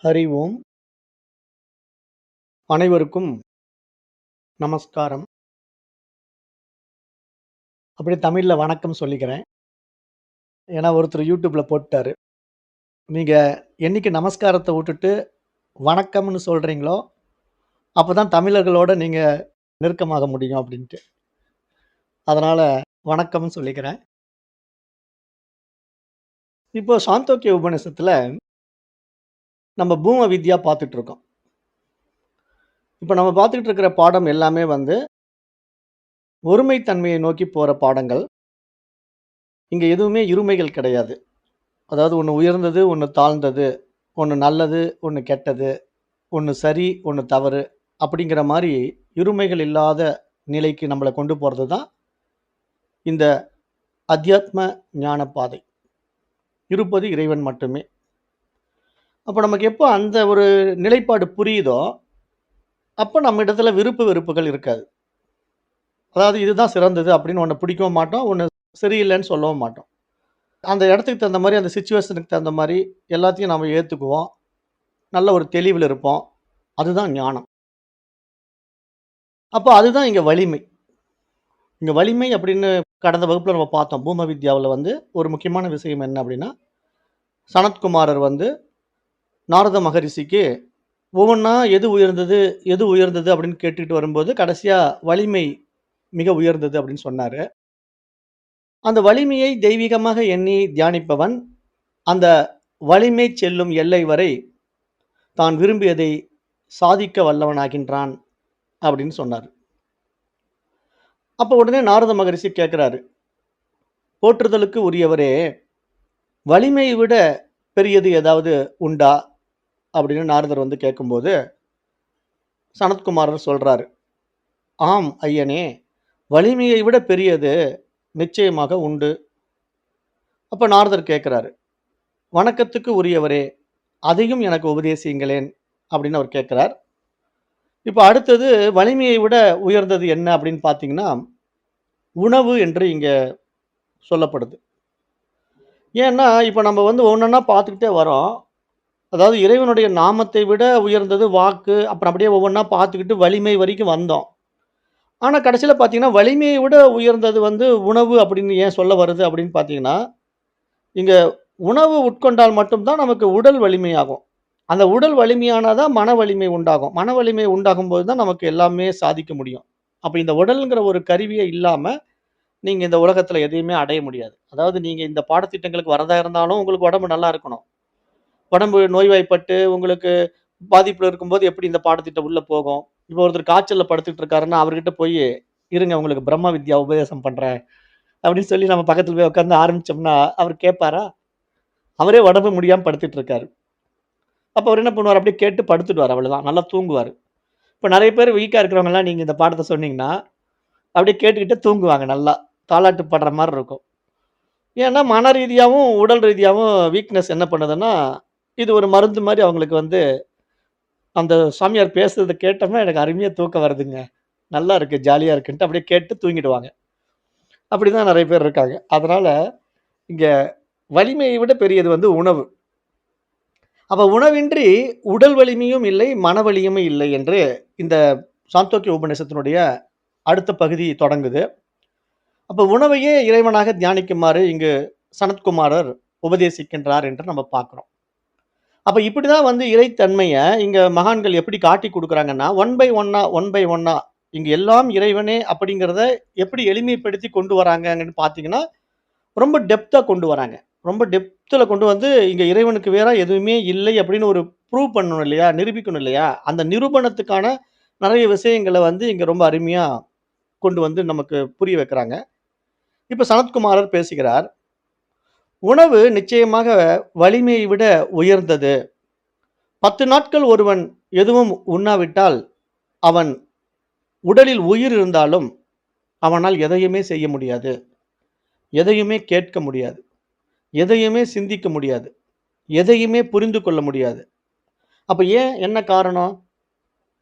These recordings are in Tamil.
ஹரி ஓம். அனைவருக்கும் நமஸ்காரம். அப்படியே தமிழ்ல வணக்கம் சொல்லிக்கிறேன். ஏன்னா ஒருத்தர் YouTubeல போட்டாரு. நீங்க என்னைக்கு நமஸ்காரத்த வுட்டுட்டு வணக்கம்னு சொல்றீங்களோ, அப்பதான் தமிழர்களோட நீங்க நெருக்கமாக முடியும் அப்படின்ட்டு. அதனால வணக்கம்னு சொல்லிக்கிறேன். இப்போ சாந்தோக்கிய உபநிஷத்துல நம்ம பூம வித்யா பார்த்துட்டு இருக்கோம். இப்ப நம்ம பார்த்துட்டு இருக்கிற பாடம் எல்லாமே ஒருமை தன்மையை நோக்கி போற பாடங்கள். இங்க எதுவுமே இருமைகள் கிடையாது. அதாவது ஒண்ணு உயர்ந்தது, ஒண்ணு தாழ்ந்தது, ஒண்ணு நல்லது, ஒண்ணு கெட்டது. ஒண்ணு சரி, ஒண்ணு தவறு அப்படிங்கிற மாரி இருமைகள் இல்லாத நிலைக்கு நம்மள கொண்டு போறது தான் இந்த அத்தியாத்ம ஞான பாதை. இருப்பது இறைவன் மட்டுமே. அப்ப நமக்கு எப்போ அந்த ஒரு நிலைப்பாடு புரியுதோ, அப்ப நம்ம இடத்துல விருப்பு வெறுப்புகள் இருக்காது. அதாவது இதுதான் சிறந்தது அப்படின்னு ஒண்ண பிடிக்கவும் மாட்டோம். ஒண்ணு சரியில்லன்னு சொல்லவும் மாட்டோம். அந்த இடத்துக்கு தகுந்த மாரி, அந்த சிச்சுவேஷனுக்கு தகுந்த மாரி எல்லாத்தையும் நாம ஏத்துக்குவோம். நல்ல ஒரு தெளிவுல இருப்போம். அதுதான் ஞானம். அப்ப அதுதான் இங்க வலிமை. இங்க வலிமை அப்படின்னு கடந்த வகுப்புல நம்ம பார்த்தோம். பூம வித்யாவுல ஒரு முக்கியமான விஷயம் என்ன அப்படின்னா, சனத்குமாரர் நாரத மகரிஷிக்கு ஒவ்வொன்னா எது உயர்ந்தது, எது உயர்ந்தது அப்படின்னு கேட்டுட்டு வரும்போது, கடைசியா வலிமை மிக உயர்ந்தது அப்படின்னு சொன்னாரு. அந்த வலிமையை தெய்வீகமாக எண்ணி தியானிப்பவன், அந்த வலிமை செல்லும் எல்லை வரை தான் விரும்பியதை சாதிக்க வல்லவனாகின்றான் அப்படின்னு சொன்னாரு. அப்ப உடனே நாரத மகரிஷி கேட்கிறாரு, "போற்றுதலுக்கு உரியவரே, வலிமையை விட பெரியது ஏதாவது உண்டா?" அப்படின்னு நாரதர் கேட்கும்போது, சனத்குமாரர் சொல்றாரு, "ஆம் ஐயனே, வலிமையை விட பெரியது நிச்சயமாக உண்டு." அப்ப நாரதர் கேட்கிறாரு, "வணக்கத்துக்கு உரியவரே, அதையும் எனக்கு உபதேசியுங்களேன்." அப்படின்னு அவர் கேட்கிறார். இப்ப அடுத்தது வலிமையை விட உயர்ந்தது என்ன அப்படின்னு பார்த்தீங்கன்னா, உணவு என்று இங்க சொல்லப்படுது. ஏன்னா, இப்ப நம்ம ஒவ்வொன்னா பார்த்துக்கிட்டே வரோம். அதாவது இறைவனுடைய நாமத்தை விட உயர்ந்தது வாக்கு. அப்புறம் அப்படியே ஒவ்வொன்னா பார்த்துக்கிட்டு வலிமை வரைக்கும் வந்தோம். ஆனா கடைசியில பார்த்தீங்கன்னா, வலிமையை விட உயர்ந்தது உணவு அப்படின்னு ஏன் சொல்ல வருது அப்படின்னு பார்த்தீங்கன்னா, இங்க உணவு உட்கொண்டால் மட்டும் தான் நமக்கு உடல் வலிமையாகும். அந்த உடல் வலிமையானா தான் மன வலிமை உண்டாகும். மன வலிமை உண்டாகும்போது தான் நமக்கு எல்லாமே சாதிக்க முடியும். அப்ப இந்த உடல்ங்கிற ஒரு கருவியே இல்லாம, நீங்க இந்த உலகத்துல எதையுமே அடைய முடியாது. அதாவது நீங்க இந்த பாடத்திட்டங்களுக்கு வரதா இருந்தாலும், உங்களுக்கு உடம்பு நல்லா இருக்கணும். உடம்பு நோய்வாய்ப்பட்டு உங்களுக்கு பாதிப்புல இருக்கும்போது எப்படி இந்த பாடத்திட்டம் உள்ள போகும்? இப்போ ஒருத்தர் காய்ச்சல்ல படுத்துட்டு இருக்காருன்னா, அவர்கிட்ட போயி, "இருங்க உங்களுக்கு பிரம்ம வித்யா உபதேசம் பண்றேன்." அப்படின்னு சொல்லி நம்ம பக்கத்துல போய் உட்கார்ந்து ஆரம்பிச்சோம்னா, அவர் கேட்பாரா? அவரே உடம்பு முடியாம படுத்துட்டு இருக்காரு. அப்ப அவரு என்ன பண்ணுவாரு? அப்படியே கேட்டு படுத்துடுவாரு அவ்வளவுதான். நல்லா தூங்குவாரு. இப்ப நெறைய பேர் வீக்கா இருக்கிறவங்கலாம் நீங்க இந்த பாடத்த சொன்னீங்கன்னா, அப்படியே கேட்டுக்கிட்டே தூங்குவாங்க நல்லா. தாலாட்டு பாடுற மாரி இருக்கும். ஏன்னா, மன ரீதியாவும், உடல் ரீதியாவும் வீக்னஸ் என்ன பண்ணுதுன்னா, இது ஒரு மருந்து மாரி அவங்களுக்கு அந்த சாமியார் பேசுறத கேட்டோம்னா, எனக்கு அருமையா தூக்கம் வருதுங்க. நல்லா இருக்கு, ஜாலியா இருக்குன்ட்டு அப்படியே கேட்டு தூங்கிடுவாங்க. அப்படிதான் நெறைய பேர் இருக்காங்க. அதனால இங்க வலிமையை விட பெரியது உணவு. அப்ப உணவின்றி உடல் வலிமையும் இல்லை, மன வலிமையும் இல்லை என்று இந்த சாந்தோக்கிய உபநிஷத்தினுடைய அடுத்த பகுதி தொடங்குது. அப்ப உணவையே இறைவனாக தியானிக்குமாறு இங்கு சனத்குமாரர் உபதேசிக்கின்றார் என்று நம்ம பார்க்கிறோம். அப்ப இப்படிதான் இறைத்தன்மைய இங்க மகான்கள் எப்படி காட்டிக் குடுக்குறாங்கன்னா, ஒன் பை ஒன்னா, ஒன் பை ஒன்னா இங்க எல்லாம் இறைவனே அப்படிங்கிறத எப்படி எளிமைப்படுத்தி கொண்டு வராங்கன்னு பார்த்தீங்கன்னா, ரொம்ப டெப்த்தா கொண்டு வராங்க. ரொம்ப டெப்த்ல கொண்டு இங்க இறைவனுக்கு வேறா எதுவுமே இல்லை அப்படின்னு ஒரு ப்ரூவ் பண்ணணும் இல்லையா? நிரூபிக்கணும் இல்லையா? அந்த நிரூபணத்துக்கான நெறைய விஷயங்கள இங்க ரொம்ப அருமையா கொண்டு நமக்கு புரிய வைக்கிறாங்க. இப்ப சனத்குமாரர் பேசுகிறார். "உணவு நிச்சயமாக வலிமையை விட உயர்ந்தது. 10 நாட்கள் ஒருவன் எதுவும் உண்ணாவிட்டால், அவன் உடலில் உயிர் இருந்தாலும், அவனால் எதையுமே செய்ய முடியாது. எதையுமே கேட்க முடியாது. எதையுமே சிந்திக்க முடியாது. எதையுமே புரிந்து கொள்ள முடியாது." அப்ப ஏன்? என்ன காரணம்?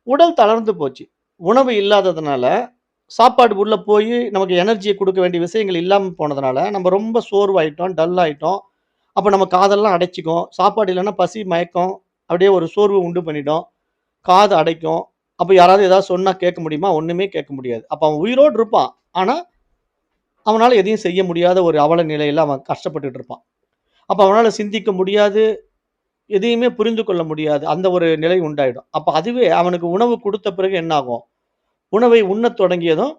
உடல் தளர்ந்து போச்சு. உணவு இல்லாததுனால, சாப்பாடு உள்ள போயி நமக்கு எனர்ஜிய குடுக்க வேண்டிய விஷயங்கள் இல்லாம போனதுனால, நம்ம ரொம்ப சோர்வாயிட்டோம், டல் ஆயிட்டோம். அப்ப நம்ம காதெல்லாம் அடைச்சுக்கும். சாப்பாடு இல்லன்னா பசி, மயக்கம். அப்படியே ஒரு சோர்வு உண்டு பண்ணிடும். காது அடைக்கும். அப்ப யாராவது ஏதாவது சொன்னா கேட்க முடியுமா? ஒண்ணுமே கேட்க முடியாது. அப்ப அவன் உயிரோடு இருப்பான். ஆனா, அவனால எதையும் செய்ய முடியாத ஒரு அவல நிலையில அவன் கஷ்டப்பட்டுட்டு இருப்பான். அப்ப அவனால சிந்திக்க முடியாது. எதையுமே புரிந்து கொள்ள முடியாது. அந்த ஒரு நிலை உண்டாயிடும். அப்ப அதுவே அவனுக்கு உணவு குடுத்த பிறகு என்ன ஆகும்? உணவை உண்ணத் தொடங்கியதும்,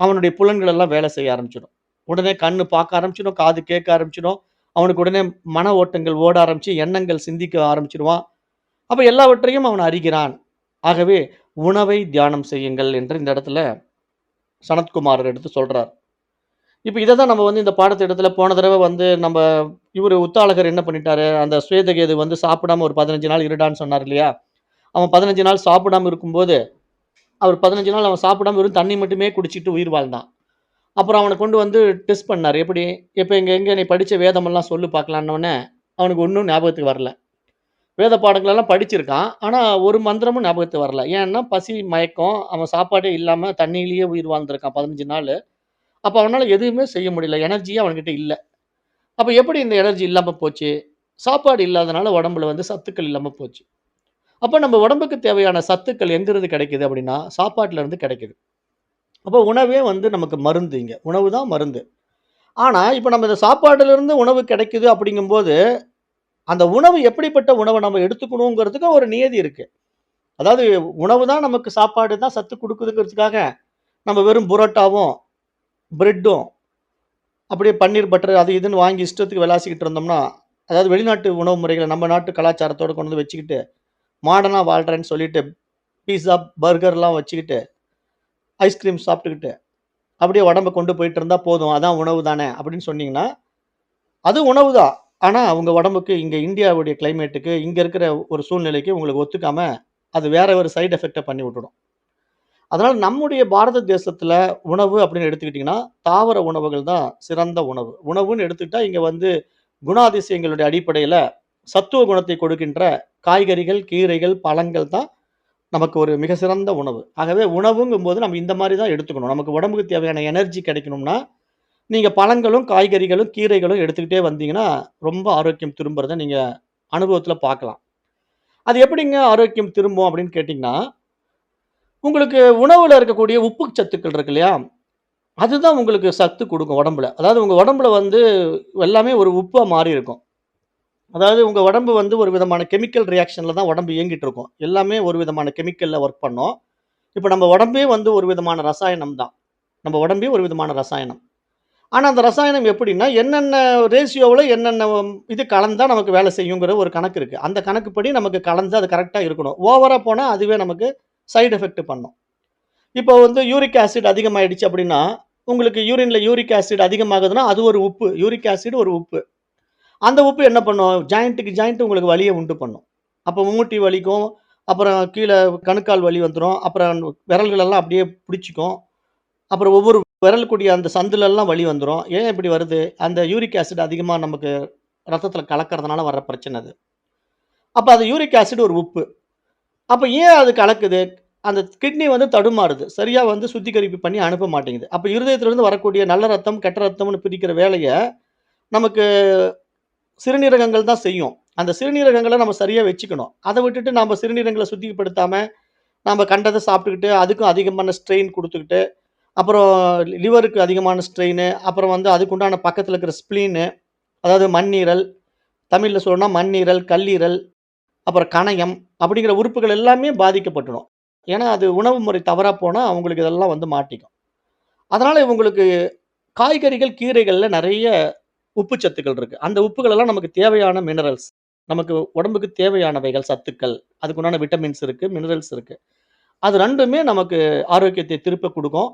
அவனுடைய புலன்கள் எல்லாம் வேலை செய்ய ஆரம்பிச்சுடும். உடனே கண்ணு பார்க்க ஆரம்பிச்சுடும், காது கேட்க ஆரம்பிச்சுடும். அவனுக்கு உடனே மன ஓட்டங்கள் ஓட ஆரம்பிச்சு, எண்ணங்கள் சிந்திக்க ஆரம்பிச்சுருவான். அப்ப எல்லாவற்றையும் அவன் அறிகிறான். ஆகவே உணவை தியானம் செய்யுங்கள் என்று இந்த இடத்துல சனத்குமாரர் எடுத்து சொல்றார். இப்ப இத தான் நம்ம இந்த பாடத்திட்டத்துல போன தடவ இவரு உத்தாலகர் என்ன பண்ணிட்டாரு, அந்த சுவேதகேது சாப்பிடாம ஒரு 15 நாள் இருடான்னு சொன்னார் இல்லையா? அவன் 15 நாள் சாப்பிடாம இருக்கும்போது, அவர் 15 நாள் அவன் சாப்பிடாம வெறும் தண்ணீ மட்டுமே குடிச்சிட்டு உயிர் வாழ்ந்தான். அப்புறம் அவன கொண்டு டெஸ்ட் பண்ணாரு. எப்படி? இப்ப எங்க எங்க நீ படிச்ச வேதமெல்லாம் சொல்லு பார்க்கலான்னோனே, அவனுக்கு ஒண்ணும் ஞாபகத்துக்கு வரல. வேத பாடங்களெல்லாம் படிச்சிருக்கான். ஆனா, ஒரு மந்திரமும் ஞாபகத்துக்கு வரல. ஏன்னா, பசி, மயக்கம். அவன் சாப்பாடே இல்லாம தண்ணீலயே உயிர் வாழ்ந்திருக்கான் 15 நாளு. அப்ப அவனால எதுவுமே செய்ய முடியல. எனர்ஜியே அவன்கிட்ட இல்ல. அப்ப எப்படி இந்த எனர்ஜி இல்லாம போச்சு? சாப்பாடு இல்லாதனால உடம்புல சத்துக்கள் இல்லாம போச்சு. அப்ப நம்ம உடம்புக்கு தேவையான சத்துக்கள் எங்கிருந்து கிடைக்குது அப்படின்னா, சாப்பாட்டுல இருந்து கிடைக்குது. அப்ப உணவே நமக்கு மருந்து இங்க. உணவு தான் மருந்து. ஆனா, இப்ப நம்ம இந்த சாப்பாட்டிலிருந்து உணவு கிடைக்குது அப்படிங்கும்போது, அந்த உணவு எப்படிப்பட்ட உணவ நம்ம எடுத்துக்கணுங்கிறதுக்கு ஒரு நியதி இருக்கு. அதாவது உணவு தான் நமக்கு சாப்பாடு தான் சத்து குடுக்குதுங்கிறதுக்காக, நம்ம வெறும் புரோட்டாவும், பிரெட்டும், அப்படியே பன்னீர் பட்டர் அது இதுன்னு வாங்கி இஷ்டத்துக்கு விளாசிக்கிட்டு இருந்தோம்னா, அதாவது வெளிநாட்டு உணவு முறைகள நம்ம நாட்டு கலாச்சாரத்தோட கொண்டு வச்சுக்கிட்டு, மாடர்னா வாழ்றேன்னு சொல்லிட்டு, பீஸா, பர்கர்லாம் வச்சுக்கிட்டு, ஐஸ்கிரீம் சாப்பிட்டுக்கிட்டு, அப்படியே உடம்ப கொண்டு போயிட்டு இருந்தா போதும். அதான் உணவு தானே அப்படின்னு சொன்னீங்கன்னா, அது உணவு தான். ஆனா, உங்க உடம்புக்கு இங்க இந்தியாவுடைய கிளைமேட்டுக்கு, இங்க இருக்கிற ஒரு சூழ்நிலைக்கு உங்களுக்கு ஒத்துக்காம, அது வேற ஒரு சைட் எஃபெக்ட்ட பண்ணி விட்டுடும். அதனால நம்முடைய பாரத தேசத்துல உணவு அப்படின்னு எடுத்துக்கிட்டீங்கன்னா, தாவர உணவுகள் தான் சிறந்த உணவு. உணவுன்னு எடுத்துக்கிட்டா, இங்க குணாதிசயங்களுடைய அடிப்படையில சத்துவ குணத்தை கொடுக்கின்ற காய்கறிகள், கீரைகள், பழங்கள் தான் நமக்கு ஒரு மிக சிறந்த உணவு. ஆகவே உணவுங்கும்போது நம்ம இந்த மாரி தான் எடுத்துக்கணும். நமக்கு உடம்புக்கு தேவையான எனர்ஜி கிடைக்கணும்னா, நீங்க பழங்களும், காய்கறிகளும், கீரைகளும் எடுத்துக்கிட்டே வந்தீங்கன்னா, ரொம்ப ஆரோக்கியம் திரும்புறத நீங்க அனுபவத்துல பார்க்கலாம். அது எப்படிங்க ஆரோக்கியம் திரும்பும் அப்படின்னு கேட்டீங்கன்னா, உங்களுக்கு உணவுல இருக்கக்கூடிய உப்பு சத்துக்கள் இருக்கு இல்லையா? அதுதான் உங்களுக்கு சத்து குடுக்கும் உடம்புல. அதாவது உங்க உடம்புல எல்லாமே ஒரு உப்பா மாறி இருக்கும். அதாவது உங்க உடம்பு ஒரு விதமான கெமிக்கல் ரியாக்ஷன்ல தான் உடம்பு இயங்கிட்டு இருக்கும். எல்லாமே ஒரு விதமான கெமிக்கல்ல ஒர்க் பண்ணும். இப்ப நம்ம உடம்பே ஒரு விதமான ரசாயனம் தான். நம்ம உடம்பே ஒரு விதமான ரசாயனம். ஆனா, அந்த ரசாயனம் எப்படின்னா, என்னென்ன ரேஷியோவுல என்னென்ன இது கலந்தா நமக்கு வேலை செய்யுங்கிற ஒரு கணக்கு இருக்கு. அந்த கணக்குப்படி நமக்கு கலந்து அது கரெக்ட்டா இருக்கணும். ஓவரா போனா அதுவே நமக்கு சைட் எஃபெக்ட் பண்ணும். இப்போ யூரிக் ஆசிட் அதிகமாயிடுச்சு அப்படின்னா, உங்களுக்கு யூரின்ல யூரிக் ஆசிட் அதிகமாகுதுன்னா, அது ஒரு உப்பு. யூரிக் ஆசிட் ஒரு உப்பு. அந்த உப்பு என்ன பண்ணும்? ஜாயிண்ட்டுக்கு ஜாயிண்ட் உங்களுக்கு வலிய உண்டு பண்ணும். அப்போ மூட்டி வலிக்கும். அப்புறம் கீழ கணுக்கால் வலி வந்துரும். அப்புறம் விரல்கள் எல்லாம் அப்படியே பிடிச்சுக்கும். அப்புறம் ஒவ்வொரு விரல் கூடிய அந்த சந்துலலாம் வலி வந்துரும். ஏன் இப்படி வருது? அந்த யூரிக் ஆசிட் அதிகமா நமக்கு ரத்தத்தில கலக்கறதுனால வர்ற பிரச்சனை அது. அப்ப அது யூரிக் ஆசிட் ஒரு உப்பு. அப்ப ஏன் அது கலக்குது? அந்த கிட்னி தடுமாறுது. சரியா சுத்திகரிப்பு பண்ணி அனுப்ப மாட்டேங்குது. அப்ப இருதயத்திலிருந்து வரக்கூடிய நல்ல ரத்தம், கெட்ட ரத்தம்னு பிரிக்கிற வேலைய நமக்கு சிறுநீரகங்கள் தான் செய்யும். அந்த சிறுநீரகங்கள நம்ம சரியா வச்சுக்கணும். அத விட்டுட்டு நாம சிறுநீரகங்கள சுத்திப்படுத்தாம, நாம கண்டத சாப்பிட்டுக்கிட்டு, அதுக்கும் அதிகமான ஸ்ட்ரெயின் குடுத்துக்கிட்டு, அப்புறம் லிவருக்கு அதிகமான ஸ்ட்ரெயினு, அப்புறம் அதுக்கு உண்டான பக்கத்துல இருக்கிற ஸ்ப்ளீனு, அதாவது மண்ணீரல், தமிழ்ல சொல்லணும்னா மண்ணீரல், கல்லீரல், அப்புறம் கணையம் அப்படிங்கிற உறுப்புகள் எல்லாமே பாதிக்கப்பட்டுடும். ஏன்னா, அது உணவு முறை தவறா போனா, அவங்களுக்கு இதெல்லாம் மாட்டிக்கும். அதனால இவங்களுக்கு காய்கறிகள், கீரைகள்ல நெறைய உப்பு சத்துக்கள் இருக்கு. அந்த உப்புகள் எல்லாம் நமக்கு தேவையான மினரல்ஸ். நமக்கு உடம்புக்கு தேவையானவைகள், சத்துக்கள். அதுக்குண்டான விட்டமின்ஸ் இருக்கு, மினரல்ஸ் இருக்கு. அது 2மே நமக்கு ஆரோக்கியத்தை திருப்ப குடுக்கும்.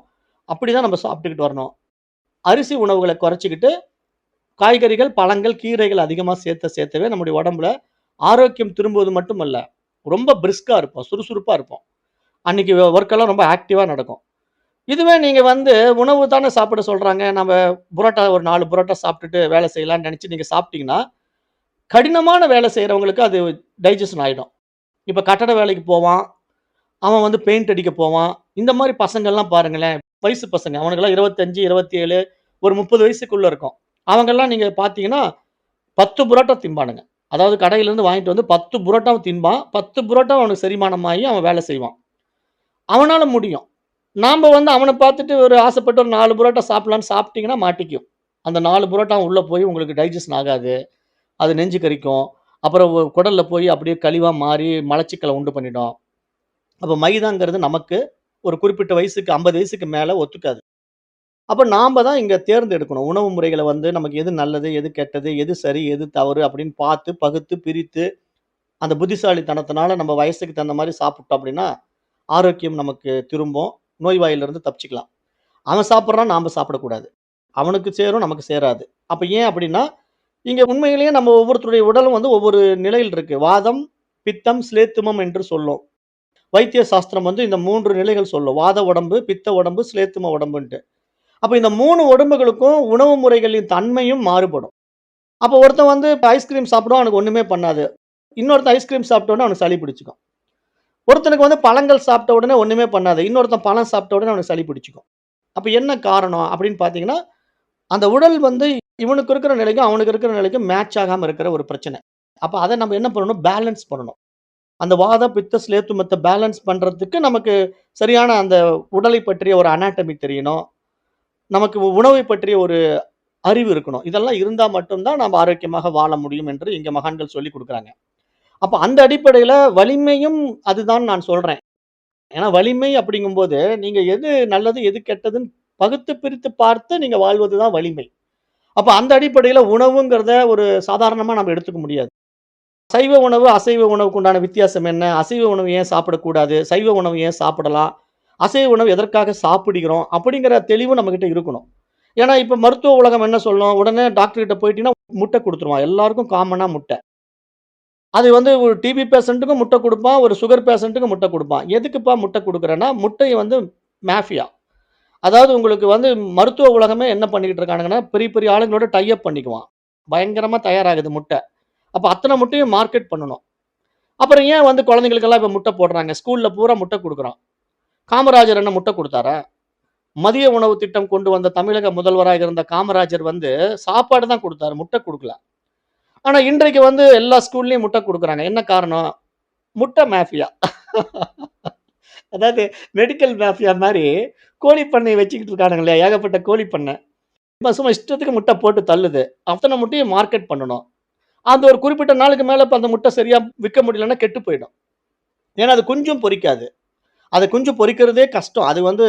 அப்படிதான் நம்ம சாப்பிட்டுக்கிட்டு வரணும். அரிசி உணவுகள குறைச்சுக்கிட்டு, காய்கறிகள், பழங்கள், கீரைகள் அதிகமா சேர்த்தவே நம்முடைய உடம்புல ஆரோக்கியம் திரும்புவது மட்டுமல்ல, ரொம்ப பிரிஸ்கா இருப்போம். சுறுசுறுப்பா இருப்போம். அன்னைக்கு வொர்க் எல்லாம் ரொம்ப ஆக்டிவா நடக்கும். இதுவே நீங்க உணவு தானே சாப்பிட சொல்றாங்க. நம்ம புரோட்டா ஒரு 4 புரோட்டா சாப்பிட்டுட்டு வேலை செய்யலாம்னு நெனச்சு நீங்க சாப்பிட்டீங்கன்னா, கடினமான வேலை செய்றவங்களுக்கு அது டைஜஷன் ஆயிடும். இப்ப கட்டட வேலைக்கு போவான். அவன் பெயிண்ட் அடிக்க போவான். இந்த மாரி பசங்கள்லாம் பாருங்களேன். வயசு பசங்க. அவனுக்கெல்லாம் 25, 27 ஒரு 30 வயசுக்குள்ள இருக்கும். அவங்கலாம் நீங்க பார்த்தீங்கன்னா, 10 புரோட்டா திம்பானுங்க. அதாவது கடையிலேருந்து வாங்கிட்டு வந்து 10 புரோட்டாவும் தின்பான். 10 புரோட்டாவும் அவனுக்கு செரிமானமாகி அவன் வேலை செய்வான். அவனால முடியும். நாம வந்து அவன பார்த்துட்டு ஒரு ஆசைப்பட்டு ஒரு 4 புரோட்டா சாப்பிடலான்னு சாப்பிட்டீங்கன்னா மாட்டிக்கும். அந்த 4 புரோட்டாவும் உள்ள போய் உங்களுக்கு டைஜெஸ்ட் ஆகாது. அது நெஞ்சு கரிக்கும். அப்புறம் குடல்ல போய் அப்படியே கழிவா மாறி மலச்சிக்கல உண்டு பண்ணிடும். அப்ப மைதாங்கிறது நமக்கு ஒரு குறிப்பிட்ட வயசுக்கு 50 வயசுக்கு மேல ஒத்துக்காது. அப்ப நாம தான் இங்க தேர்ந்தெடுக்கணும். உணவு முறைகள வந்து நமக்கு எது நல்லது, எது கெட்டது, எது சரி, எது தவறு அப்படின்னு பார்த்து, பகுத்து, பிரித்து, அந்த புத்திசாலித்தனத்தினால நம்ம வயசுக்கு தகுந்த மாரி சாப்பிட்டோம் அப்படின்னா, ஆரோக்கியம் நமக்கு திரும்பும். நோய்வாயிலிருந்து தப்பிச்சுக்கலாம். அவன் சாப்பிடுறான், நாம சாப்பிடக்கூடாது. அவனுக்கு சேரும், நமக்கு சேராது. அப்ப ஏன் அப்படின்னா, இங்க உண்மையிலேயே நம்ம ஒவ்வொருத்தருடைய உடலும் வந்து ஒவ்வொரு நிலையில் இருக்கு. வாதம், பித்தம், சிலேத்துமம் என்று சொல்லும். வைத்திய சாஸ்திரம் வந்து இந்த 3 நிலைகள் சொல்லும். வாத உடம்பு, பித்த உடம்பு, சிலேத்தும உடம்புன்ட்டு. அப்ப இந்த 3 உடம்புகளுக்கும் உணவு முறைகளின் தன்மையும் மாறுபடும். அப்ப ஒருத்தன் வந்து ஐஸ்கிரீம் சாப்பிடுவான், அவனுக்கு ஒண்ணுமே பண்ணாது. இன்னொருத்தன் ஐஸ்கிரீம் சாப்பிட்ட உடனே அவனுக்கு சளி பிடிச்சுக்கும். ஒருத்தனுக்கு வந்து பழங்கள் சாப்பிட்ட உடனே ஒண்ணுமே பண்ணாது. இன்னொருத்தன் பழம் சாப்பிட்ட உடனே அவனுக்கு சளி பிடிச்சுக்கும். அப்ப என்ன காரணம் அப்படின்னு பார்த்தீங்கன்னா, அந்த உடல் வந்து இவனுக்கு இருக்கிற நிலைக்கும், அவனுக்கு இருக்கிற நிலைக்கும் மேட்ச் ஆகாம இருக்கிற ஒரு பிரச்சனை. அப்ப அத நம்ம என்ன பண்ணணும்? பேலன்ஸ் பண்ணணும். அந்த வாத, பித்த, ஸ்லேத்துமத்த பேலன்ஸ் பண்றதுக்கு நமக்கு சரியான அந்த உடலை பற்றிய ஒரு அனாட்டமி தெரியணும். நமக்கு உணவை பற்றிய ஒரு அறிவு இருக்கணும். இதெல்லாம் இருந்தா மட்டும் தான் நம்ம ஆரோக்கியமாக வாழ முடியும் என்று இங்க மகான்கள் சொல்லிக் குடுக்குறாங்க. அப்ப அந்த அடிப்படையில வலிமையும் அதுதான் நான் சொல்றேன். ஏன்னா வலிமை அப்படிங்கும்போது, நீங்க எது நல்லது, எது கெட்டதுன்னு பகுத்து பிரித்து பார்த்து நீங்க வாழ்வது தான் வலிமை. அப்ப அந்த அடிப்படையில உணவுங்கிறத ஒரு சாதாரணமா நம்ம எடுத்துக்க முடியாது. சைவ உணவு, அசைவ உணவுக்கு உண்டான வித்தியாசம் என்ன? அசைவ உணவு ஏன் சாப்பிடக்கூடாது? சைவ உணவு ஏன் சாப்பிடலாம்? அசைவ உணவு எதற்காக சாப்பிடுகிறோம்? அப்படிங்கிற தெளிவு நம்மகிட்ட இருக்கணும். ஏன்னா, இப்ப மருத்துவ உலகம் என்ன சொல்லும்? உடனே டாக்டர் கிட்ட போயிட்டீங்கன்னா, முட்டை குடுத்துருவான். எல்லாருக்கும் காமனா முட்டை. அது வந்து ஒரு டிபி பேஷண்ட்டுக்கும் முட்டை குடுப்பான். ஒரு சுகர் பேஷண்ட்டுக்கும் முட்டை குடுப்பான். எதுக்குப்பா முட்டை குடுக்குறேன்னா, முட்டை வந்து மாஃபியா. அதாவது உங்களுக்கு வந்து மருத்துவ உலகமே என்ன பண்ணிக்கிட்டு இருக்கானுங்கன்னா, பெரிய பெரிய ஆளுங்களோட டை அப் பண்ணிக்குவான். பயங்கரமா தயாராகுது முட்டை. அப்ப அத்தன முட்டையும் மார்க்கெட் பண்ணணும். அப்புறம் ஏன் வந்து குழந்தைகளுக்கெல்லாம் இப்ப முட்டை போடுறாங்க? ஸ்கூல்ல பூரா முட்டை குடுக்குறான். காமராஜர் என்ன முட்டை குடுத்தாரா? மதிய உணவு திட்டம் கொண்டு வந்த தமிழக முதல்வராக இருந்த காமராஜர் வந்து சாப்பாடு தான் குடுத்தாரு. முட்டை குடுக்கல. ஆனா இன்றைக்கு வந்து எல்லா ஸ்கூல்லயும் முட்டை குடுக்குறாங்க. என்ன காரணம்? முட்டை மாஃபியா. அதாவது மெடிக்கல் மாஃபியா மாரி கோழி பண்ணை வச்சுக்கிட்டு இருக்கானுங்களே, ஏகப்பட்ட கோழி பண்ணை. சும்மா இஷ்டத்துக்கு முட்டை போட்டு தள்ளுது. அத்தன முட்டையும் மார்க்கெட் பண்ணணும். அந்த ஒரு குறிப்பிட்ட நாளுக்கு மேல இப்ப அந்த முட்டை சரியா விக்க முடியலன்னா கெட்டு போயிடும். ஏன்னா அது குஞ்சும் பொரிக்காது. அது குஞ்சு பொரிக்கிறதே கஷ்டம். அது வந்து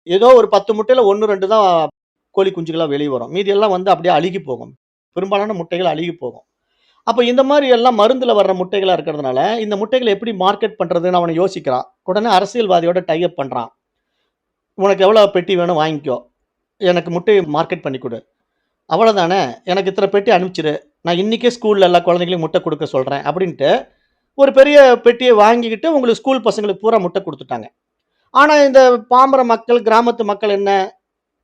ஏதோ ஒரு 10 முட்டையில 1, 2 தான் கோழி குஞ்சுகளா வெளிய வரும். மீதி எல்லாம் வந்து அப்படியே அழுகி போகும். பெரும்பாலான முட்டைகள் அழுகி போகும். அப்ப இந்த மாரி எல்லாம் மருந்துல வர்ற முட்டைகளா இருக்கிறதுனால, இந்த முட்டைகள எப்படி மார்க்கெட் பண்றதுன்னு அவன் யோசிக்கிறான். உடனே அரசியல்வாதியோட டை அப் பண்றான். "உனக்கு எவ்வளோ பெட்டி வேணும் வாங்கிக்கோ. எனக்கு முட்டைய மார்க்கெட் பண்ணி குடு. அவ்வளோதானே. எனக்கு இத்தன பெட்டி அனுப்பிச்சிரு. நான் இன்னைக்கே ஸ்கூல்ல எல்லா குழந்தைகளையும் முட்டை குடுக்க சொல்றேன்." அப்படின்ட்டு ஒரு பெரிய பெட்டிய வாங்கிக்கிட்டு உங்களுக்கு ஸ்கூல் பசங்களுக்கு பூரா முட்டை குடுத்துட்டாங்க. ஆனா இந்த பாமர மக்கள், கிராமத்து மக்கள் என்ன,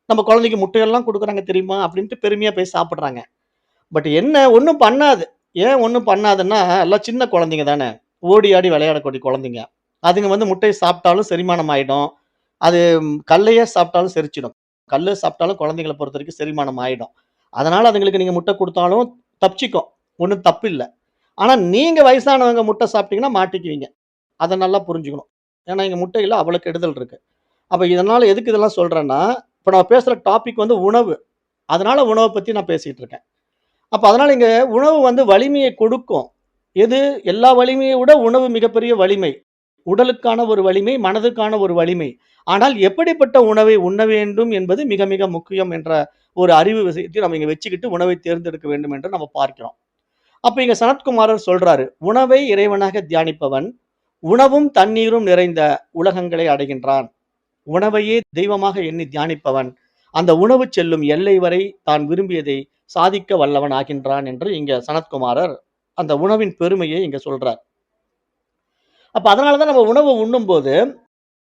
"நம்ம குழந்தைக்கு முட்டையெல்லாம் குடுக்குறாங்க தெரியுமா?" அப்படின்ட்டு பெருமையா போய் சாப்பிடுறாங்க. பட் என்ன ஒண்ணும் பண்ணாது. ஏன் ஒண்ணும் பண்ணாதுன்னா, எல்லாம் சின்ன குழந்தைங்க தானே. ஓடி ஆடி விளையாடக்கூடிய குழந்தைங்க. அதுங்க வந்து முட்டைய சாப்பிட்டாலும் செரிமானம் ஆயிடும். அது கல்லையே சாப்பிட்டாலும் செரிச்சிடும். கல்ல சாப்பிட்டாலும் குழந்தைங்கள பொறுத்தவரைக்கும் செரிமானம் ஆயிடும். அதனால அதுங்களுக்கு நீங்க முட்டை குடுத்தாலும் தப்பிச்சுக்கும். ஒண்ணும் தப்பு இல்ல. ஆனா நீங்க வயசானவங்க முட்டை சாப்பிட்டீங்கன்னா மாட்டிக்குவீங்க. அத நல்லா புரிஞ்சுக்கணும். ஏன்னா இங்க முட்டையில அவ்வளோ கெடுதல் இருக்கு. அப்ப இதனால எதுக்கு இதெல்லாம் சொல்றேன்னா, இப்ப நான் பேசுற டாபிக் வந்து உணவு. அதனால உணவ பத்தி நான் பேசிட்டு இருக்கேன். அப்ப அதனால இங்க உணவு வந்து வலிமையை கொடுக்கும். எது? எல்லா வலிமையை விட உணவு மிகப்பெரிய வலிமை. உடலுக்கான ஒரு வலிமை, மனதுக்கான ஒரு வலிமை. ஆனால் எப்படிப்பட்ட உணவை உண்ண வேண்டும் என்பது மிக மிக முக்கியம் என்ற ஒரு அறிவு விஷயத்தை நம்ம இங்க வச்சுக்கிட்டு உணவை தேர்ந்தெடுக்க வேண்டும் என்று நம்ம பார்க்கிறோம். அப்ப இங்க சனத்குமாரர் சொல்றாரு, "உணவை இறைவனாக தியானிப்பவன், உணவும் தண்ணீரும் நிறைந்த உலகங்களை அடைகின்றான். உணவையே தெய்வமாக எண்ணி தியானிப்பவன், அந்த உணவு செல்லும் எல்லை வரை தான் விரும்பியதை சாதிக்க வல்லவன் ஆகின்றான்" என்று இங்க சனத்குமாரர் அந்த உணவின் பெருமையை இங்க சொல்றார். அப்ப அதனால தான் நம்ம உணவு உண்ணும்போது,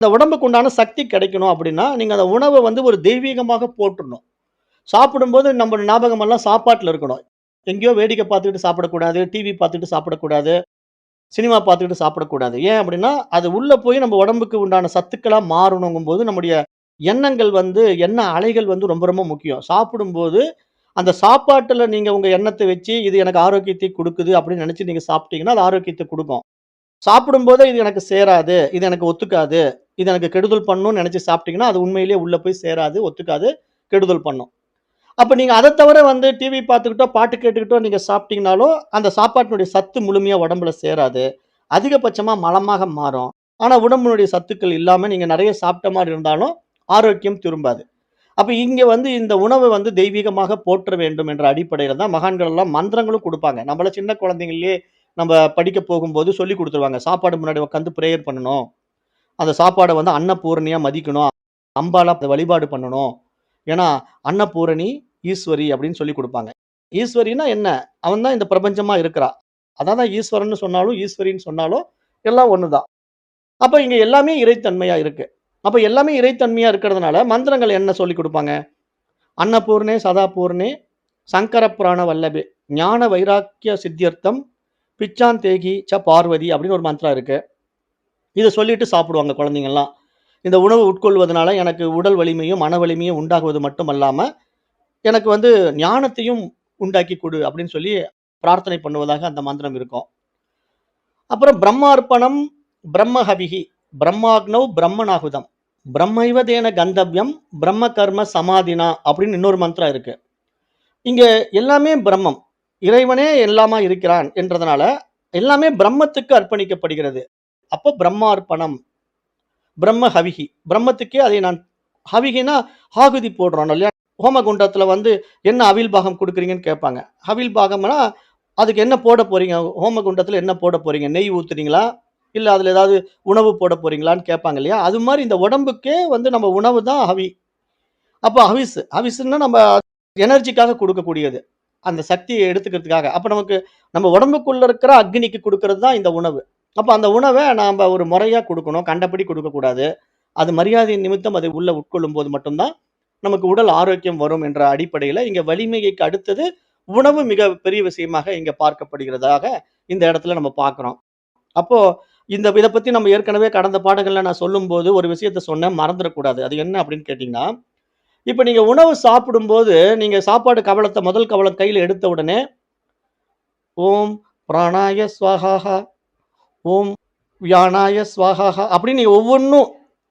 அந்த உடம்புக்கு உண்டான சக்தி கிடைக்கணும் அப்படின்னா, நீங்க அந்த உணவ வந்து ஒரு தெய்வீகமாக போற்றணும். சாப்பிடும்போது நம்ம ஞாபகம் எல்லாம் சாப்பாட்டுல இருக்கணும். எங்கேயோ வேடிக்கை பார்த்துக்கிட்டு சாப்பிடக்கூடாது, டிவி பார்த்துட்டு சாப்பிடக்கூடாது, சினிமா பார்த்துக்கிட்டு சாப்பிடக்கூடாது. ஏன் அப்படின்னா, அது உள்ள போய் நம்ம உடம்புக்கு உண்டான சத்துக்களா மாறணுங்கும்போது, நம்முடைய எண்ணங்கள் வந்து எண்ண அலைகள் வந்து ரொம்ப ரொம்ப முக்கியம். சாப்பிடும்போது அந்த சாப்பாட்டுல நீங்க உங்க எண்ணத்த வச்சு, இது எனக்கு ஆரோக்கியத்தை குடுக்குது அப்படின்னு நெனச்சு நீங்க சாப்பிட்டீங்கன்னா, அது ஆரோக்கியத்த குடுக்கும். சாப்பிடும்போதே இது எனக்கு சேராது, இது எனக்கு ஒத்துக்காது, இது எனக்கு கெடுதல் பண்ணும்னு நெனச்சு சாப்பிட்டீங்கன்னா, அது உண்மையிலேயே உள்ள போய் சேராது, ஒத்துக்காது, கெடுதல் பண்ணும். அப்ப நீங்க அத தவிர வந்து டிவி பார்த்துக்கிட்டோ, பாட்டு கேட்டுக்கிட்டோ நீங்க சாப்பிட்டீங்கனாலும், அந்த சாப்பாட்டினுடைய சத்து முழுமையா உடம்புல சேராது. அதிகபட்சமா மலமாக மாறும். ஆனா, உடம்பினுடைய சத்துக்கள் இல்லாம நீங்க நெறைய சாப்பிட்ட மாரி இருந்தாலும், ஆரோக்கியம் திரும்பாது. அப்ப இங்க வந்து இந்த உணவ வந்து தெய்வீகமாக போற்ற வேண்டும் என்ற அடிப்படையில தான் மகான்கள் எல்லாம் மந்திரங்களும் குடுப்பாங்க. நம்மள சின்ன குழந்தைங்கள்லயே நம்ப படிக்க போகும்போது சொல்லிக் குடுத்துருவாங்க. சாப்பாடு முன்னாடி உட்காந்து பிரேயர் பண்ணணும். அந்த சாப்பாட வந்து அன்னபூரணியா மதிக்கணும். அம்பால வழிபாடு பண்ணணும். ஏன்னா, அன்னபூரணி, ஈஸ்வரி அப்படின்னு சொல்லிக் குடுப்பாங்க. ஈஸ்வரின்னா என்ன? அவன் தான் இந்த பிரபஞ்சமா இருக்கிறா. அதான் தான் ஈஸ்வரன்னு சொன்னாலும், ஈஸ்வரின்னு சொன்னாலும் எல்லாம் ஒண்ணு தான். அப்ப இங்க எல்லாமே இறைத்தன்மையா இருக்கு. அப்ப எல்லாமே இறைத்தன்மையா இருக்கிறதுனால, மந்திரங்கள் என்ன சொல்லிக் குடுப்பாங்க? அன்னபூர்ணே சதாபூர்ணே சங்கர புராண வல்லபே ஞான வைராக்கிய சித்தியர்த்தம் பிச்சாந்தேகி பார்வதி அப்படின்னு ஒரு மந்திரம் இருக்கு. இத சொல்லிட்டு சாப்பிடுவாங்க குழந்தைங்கலாம். இந்த உணவு உட்கொள்வதனால எனக்கு உடல் வலிமையும், மன வலிமையும் உண்டாகுவது மட்டுமல்லாம, எனக்கு வந்து ஞானத்தையும் உண்டாக்கி குடு அப்படின்னு சொல்லி பிரார்த்தனை பண்ணுவதாக அந்த மந்திரம் இருக்கும். அப்புறம் பிரம்மார்ப்பணம், பிரம்மஹவிஹி, பிரம்மாக்னௌ பிரம்மணாகுதம், பிரம்மைவ தேன கந்தவ்யம், பிரம்ம கர்ம சமாதினா அப்படின்னு இன்னொரு மந்திரம் இருக்கு. இங்க எல்லாமே பிரம்மம். இறைவனே எல்லாமா இருக்கிறான் என்றதுனால, எல்லாமே பிரம்மத்துக்கு அர்ப்பணிக்கப்படுகிறது. அப்போ பிரம்மார்ப்பணம், பிரம்ம ஹவிஹி. பிரம்மத்துக்கே அதை நான் ஹவிகின்னா ஆகுதி போடுறோம் இல்லையா? ஹோமகுண்டத்துல வந்து என்ன அவில் பாகம் குடுக்குறீங்கன்னு கேட்பாங்க. அவில் பாகம்னா, அதுக்கு என்ன போட போறீங்க? ஹோமகுண்டத்துல என்ன போட போறீங்க? நெய் ஊத்துறீங்களா? இல்ல அதுல ஏதாவது உணவு போட போறீங்களான்னு கேட்பாங்க இல்லையா? அது மாரி இந்த உடம்புக்கே வந்து நம்ம உணவு தான் ஹவி. அப்ப ஹவிஸ். ஹவிஸ்ன்னா நம்ம எனர்ஜிக்காக குடுக்கக்கூடியது. அந்த சக்திய எடுத்துக்கிறதுக்காக. அப்ப நமக்கு நம்ம உடம்புக்குள்ள இருக்கிற அக்னிக்கு குடுக்குறது தான் இந்த உணவு. அப்ப அந்த உணவ நாம ஒரு முறையா குடுக்கணும். கண்டபடி குடுக்கக்கூடாது. அது மரியாதையின் நிமித்தம் அதை உள்ள உட்கொள்ளும்போது மட்டும் தான், நமக்கு உடல் ஆரோக்கியம் வரும் என்ற அடிப்படையில, இங்க வலிமைக்கு அடுத்தது உணவு மிக பெரிய விஷயமாக இங்க பார்க்கப்படுகிறதாக இந்த இடத்துல நம்ம பார்க்கிறோம். அப்போ இத பத்தி நம்ம ஏற்கனவே கடந்த பாடங்கள்ல நான் சொல்லும்போது ஒரு விஷயத்த சொன்னேன், மறந்துறக்கூடாது. அது என்ன அப்படின்னு கேட்டீங்கன்னா, இப்ப நீங்க உணவு சாப்பிடும்போது, நீங்க சாப்பாடு கவளத்த முதல் கவளம் கையில எடுத்த உடனே, "ஓம் பிராணாய ஸ்வாஹாஹா, ஓம் வியானாய ஸ்வாஹாஹா" அப்படின்னு நீங்க ஒவ்வொன்னும்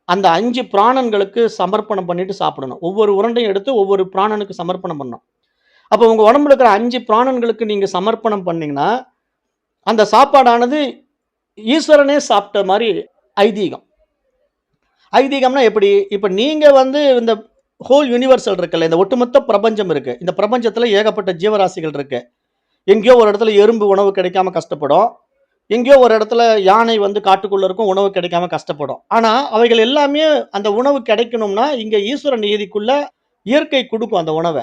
அந்த 5 பிராணன்களுக்கு சமர்ப்பணம் பண்ணிட்டு சாப்பிடணும். ஒவ்வொரு உருண்டையும் எடுத்து ஒவ்வொரு பிராணனுக்கு சமர்ப்பணம் பண்ணணும். அப்ப உங்க உடம்புல இருக்கிற 5 பிராணன்களுக்கு நீங்க சமர்ப்பணம் பண்ணீங்கன்னா, அந்த சாப்பாடானது ஈஸ்வரனே சாப்பிட்ட மாரி ஐதீகம். ஐதீகம்னா எப்படி? இப்ப நீங்க வந்து இந்த ஹோல் யுனிவர்சல் இருக்குல்ல, இந்த ஒட்டுமொத்த பிரபஞ்சம் இருக்கு. இந்த பிரபஞ்சத்துல ஏகப்பட்ட ஜீவராசிகள் இருக்கு. எங்கேயோ ஒரு இடத்துல எறும்பு உணவு கிடைக்காம கஷ்டப்படும். எங்கேயோ ஒரு இடத்துல யானை வந்து காட்டுக்குள்ள இருக்கும், உணவு கிடைக்காம கஷ்டப்படும். ஆனா, அவைகள் எல்லாமே அந்த உணவு கிடைக்கணும்னா, இங்க ஈஸ்வர நியதிக்குள்ள இயற்கை குடுக்கும் அந்த உணவ.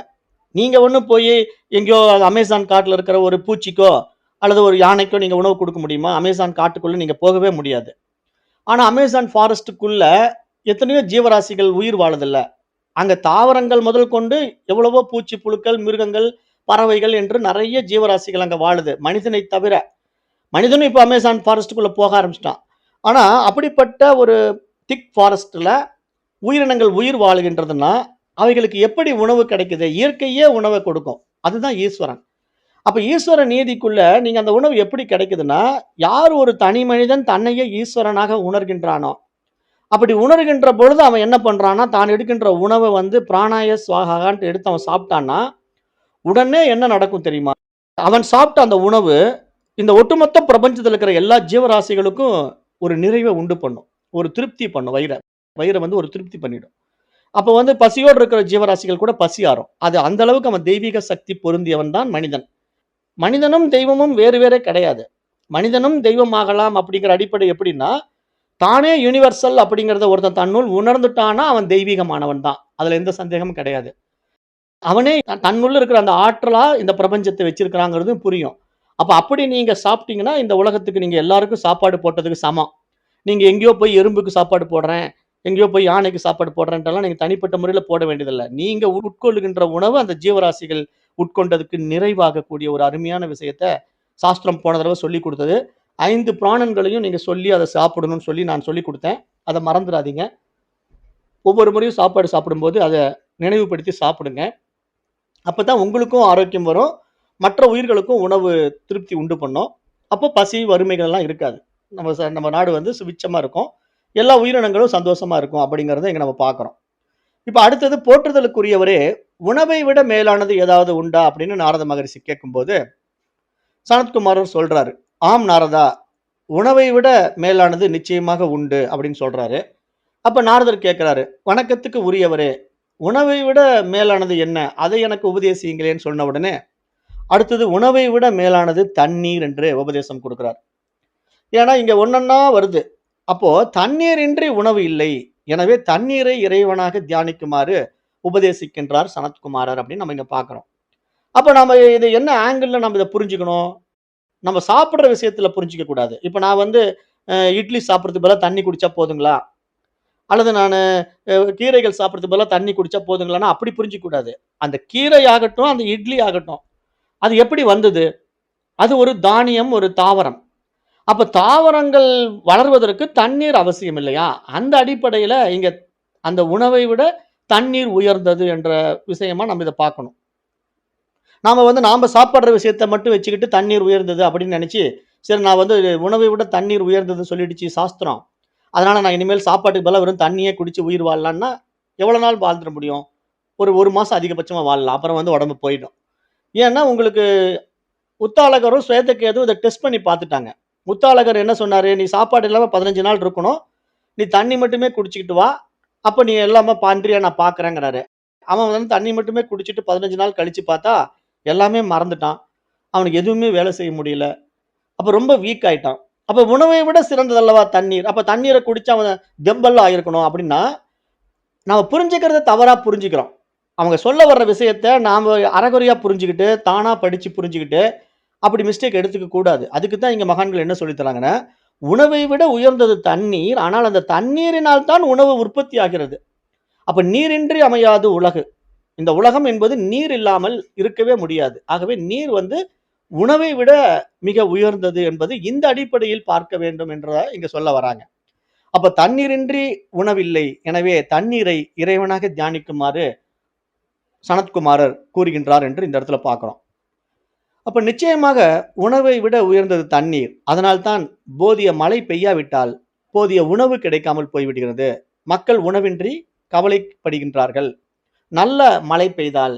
நீங்க ஒண்ணும் போயி எங்கேயோ அமேசான் காட்டுல இருக்கிற ஒரு பூச்சிக்கோ, அல்லது ஒரு யானைக்கோ நீங்க உணவு குடுக்க முடியுமா? அமேசான் காட்டுக்குள்ள நீங்க போகவே முடியாது. ஆனா, அமேசான் ஃபாரஸ்ட்டுக்குள்ள எத்தனையோ ஜீவராசிகள் உயிர் வாழுதுல்ல. அங்க தாவரங்கள் முதல் கொண்டு எவ்வளவோ பூச்சி, புழுக்கள், மிருகங்கள், பறவைகள் என்று நெறைய ஜீவராசிகள் அங்க வாழுது. மனிதனை தவிர. மனிதனும் இப்ப அமேசான் ஃபாரஸ்ட்டுக்குள்ள போக ஆரம்பிச்சுட்டான். ஆனா, அப்படிப்பட்ட ஒரு திக் ஃபாரஸ்ட்ல உயிரினங்கள் உயிர் வாழுகின்றதுன்னா, அவைகளுக்கு எப்படி உணவு கிடைக்குது? இயற்கையே உணவ கொடுக்கும். அதுதான் ஈஸ்வரன். அப்ப ஈஸ்வர நீதிக்குள்ள நீங்க அந்த உணவு எப்படி கிடைக்குதுன்னா, யார் ஒரு தனி மனிதன் தன்னையே ஈஸ்வரனாக உணர்கின்றானோ, அப்படி உணர்கின்ற பொழுது அவன் என்ன பண்றான்னா, தான் எடுக்கின்ற உணவ வந்து பிராணாய ஸ்வாகான்ட்டு எடுத்து அவன் சாப்பிட்டான்னா, உடனே என்ன நடக்கும் தெரியுமா? அவன் சாப்பிட்ட அந்த உணவு, இந்த ஒட்டுமொத்த பிரபஞ்சத்தில இருக்கிற எல்லா ஜீவராசிகளுக்கும் ஒரு நிறைவ உண்டு பண்ணும். ஒரு திருப்தி பண்ணும் வயிற. வயிற வந்து ஒரு திருப்தி பண்ணிடும். அப்ப வந்து பசியோடு இருக்கிற ஜீவராசிகள் கூட பசி ஆறும். அது அந்த அளவுக்கு அவன் தெய்வீக சக்தி பொருந்தியவன் தான் மனிதன். மனிதனும் தெய்வமும் வேறு வேறே கிடையாது. மனிதனும் தெய்வம் ஆகலாம் அப்படிங்கிற அடிப்படை எப்படின்னா, தானே யுனிவர்சல் அப்படிங்கிறத ஒருத்தன் தன்னுள் உணர்ந்துட்டான்னா, அவன் தெய்வீகமானவன் தான். அதுல எந்த சந்தேகமும் கிடையாது. அவனே தன்னுள்ள இருக்கிற அந்த ஆற்றலா இந்த பிரபஞ்சத்த வச்சிருக்கிறாங்கிறது புரியும். அப்ப அப்படி நீங்க சாப்பிட்டீங்கன்னா, இந்த உலகத்துக்கு நீங்க எல்லாருக்கும் சாப்பாடு போட்டதுக்கு சமம். நீங்க எங்கேயோ போய் எறும்புக்கு சாப்பாடு போடுறேன், எங்கேயோ போய் யானைக்கு சாப்பாடு போடுறேன்ட்டெல்லாம் நீங்க தனிப்பட்ட முறையில போட வேண்டியதில்ல. நீங்க உட்கொள்ளுகின்ற உணவு அந்த ஜீவராசிகள் உட்கொண்டதுக்கு நிறைவாகக்கூடிய ஒரு அருமையான விஷயத்த சாஸ்திரம் போன தடவ சொல்லிக் குடுத்தது. 5 பிராணன்களையும் நீங்க சொல்லி அத சாப்பிடணும்னு சொல்லி நான் சொல்லிக் குடுத்தேன். அத மறந்துறாதீங்க. ஒவ்வொரு முறையும் சாப்பாடு சாப்பிடும்போது அத நினைவுபடுத்தி சாப்பிடுங்க. அப்பதான் உங்களுக்கும் ஆரோக்கியம் வரும். மற்ற உயிர்களுக்கும் உணவு திருப்தி உண்டு பண்ணும். அப்போ பசி, வறுமைகள்லாம் இருக்காது. நம்ம நாடு வந்து சுபிட்சமா இருக்கும். எல்லா உயிரினங்களும் சந்தோஷமா இருக்கும் அப்படிங்கிறத இங்க நம்ம பார்க்கிறோம். இப்ப அடுத்தது போற்றுதலுக்குரியவரே, உணவை விட மேலானது ஏதாவது உண்டா? அப்படின்னு நாரத மகரிஷி கேட்கும்போது, சனத்குமாரர் சொல்றாரு. ஆம் நாரதா, உணவை விட மேலானது நிச்சயமாக உண்டு அப்படின்னு சொல்றாரு. அப்ப நாரதர் கேட்கிறாரு, வணக்கத்துக்கு உரியவரே, உணவை விட மேலானது என்ன? அதை எனக்கு உபதேசியுங்களேன்னு சொன்ன உடனே, அடுத்தது உணவை விட மேலானது தண்ணீர் என்று உபதேசம் கொடுக்கிறார். ஏன்னா இங்க ஒண்ணொண்ணா வருது. அப்போ தண்ணீரின்றி உணவு இல்லை. எனவே தண்ணீரை இறைவனாக தியானிக்குமாறு உபதேசிக்கின்றார் சனத்குமாரர் அப்படின்னு நம்ம இங்க பார்க்கிறோம். அப்ப நாம இது என்ன ஆங்கிள்ல நம்ம இத புரிஞ்சுக்கணும்? நம்ம சாப்பிடுற விஷயத்துல புரிஞ்சுக்க கூடாது. இப்ப நான் வந்து இட்லி சாப்பிடுறதுக்கு பதிலா தண்ணி குடிச்சா போதுங்களா? அல்லது நானு கீரைகள் சாப்பிடுறதுக்கு பதிலா தண்ணி குடிச்சா போதுங்களான்னா அப்படி புரிஞ்சுக்க கூடாது. அந்த கீரை ஆகட்டும், அந்த இட்லி ஆகட்டும், அது எப்படி வந்தது? அது ஒரு தானியம், ஒரு தாவரம். அப்ப தாவரங்கள் வளர்வதற்கு தண்ணீர் அவசியம் இல்லையா? அந்த அடிப்படையில இங்க அந்த உணவை விட தண்ணீர் உயர்ந்தது என்ற விஷயமா நம்ம இத பார்க்கணும். நாம சாப்பிடுற விஷயத்த மட்டும் வச்சுக்கிட்டு தண்ணீர் உயர்ந்தது அப்படின்னு நெனச்சு, சரி நான் வந்து உணவை விட தண்ணீர் உயர்ந்ததுன்னு சொல்லிடுச்சு சாஸ்திரம். அதனால நான் இனிமேல் சாப்பாட்டுக்கு பதிலா வெறும் தண்ணியே குடிச்சு உயிர் வாழலான்னா, எவ்வளவு நாள் வாழ்ந்துற முடியும்? ஒரு 1 மாசம் அதிகபட்சமா வாழலாம். அப்புறம் வந்து உடம்பு போயிடும். ஏன்னா உங்களுக்கு உத்தாலகரும், சுவேதகேதுவும் இத டெஸ்ட் பண்ணி பார்த்துட்டாங்க. உத்தாலகர் என்ன சொன்னாரு? "நீ சாப்பாடு இல்லாம 15 நாள் இருக்கணும். நீ தண்ணி மட்டுமே குடிச்சுக்கிட்டு வா. அப்ப நீ எல்லாமே பண்றியா நான் பார்க்குறேங்கிறாரு." அவன் வந்து தண்ணி மட்டுமே குடிச்சிட்டு 15 நாள் கழிச்சு பார்த்தா, எல்லாமே மறந்துட்டான். அவனுக்கு எதுவுமே வேலை செய்ய முடியல. அப்ப ரொம்ப வீக் ஆயிட்டான். அப்ப உணவை விட சிறந்தது அல்லவா தண்ணீர். அப்ப தண்ணீர குடிச்சு அவன் தெம்பெல்லாம் ஆயிருக்கணும் அப்படின்னா, நாம புரிஞ்சுக்கிறத தவறா புரிஞ்சுக்கிறோம். அவங்க சொல்ல வர்ற விஷயத்த நாம அரைகுறையா புரிஞ்சுகிட்டு, தானா படிச்சு புரிஞ்சுகிட்டு அப்படி மிஸ்டேக் எடுத்துக்க கூடாது. அதுக்கு தான் இங்க மகான்கள் என்ன சொல்லி தராங்கன்னா, உணவை விட உயர்ந்தது தண்ணீர். ஆனால் அந்த தண்ணீரினால் தான் உணவு உற்பத்தி ஆகிறது. அப்ப நீரின்றி அமையாது உலகு. இந்த உலகம் என்பது நீர் இல்லாமல் இருக்கவே முடியாது. ஆகவே நீர் வந்து உணவை விட மிக உயர்ந்தது என்பது இந்த அடிப்படையில் பார்க்க வேண்டும் என்றத இங்க சொல்ல வராங்க. அப்ப தண்ணீரின்றி உணவில்லை. எனவே தண்ணீரை இறைவனாக தியானிக்குமாறு சனத்குமாரர் கூறுகின்றார் என்று இந்த இடத்துல பார்க்கிறோம். அப்ப நிச்சயமாக உணவை விட உயர்ந்தது தண்ணீர். அதனால்தான் போதிய மழை பெய்யாவிட்டால், போதிய உணவு கிடைக்காமல் போய்விடுகிறது. மக்கள் உணவின்றி கவலைப்படுகின்றார்கள். நல்ல மழை பெய்தால்,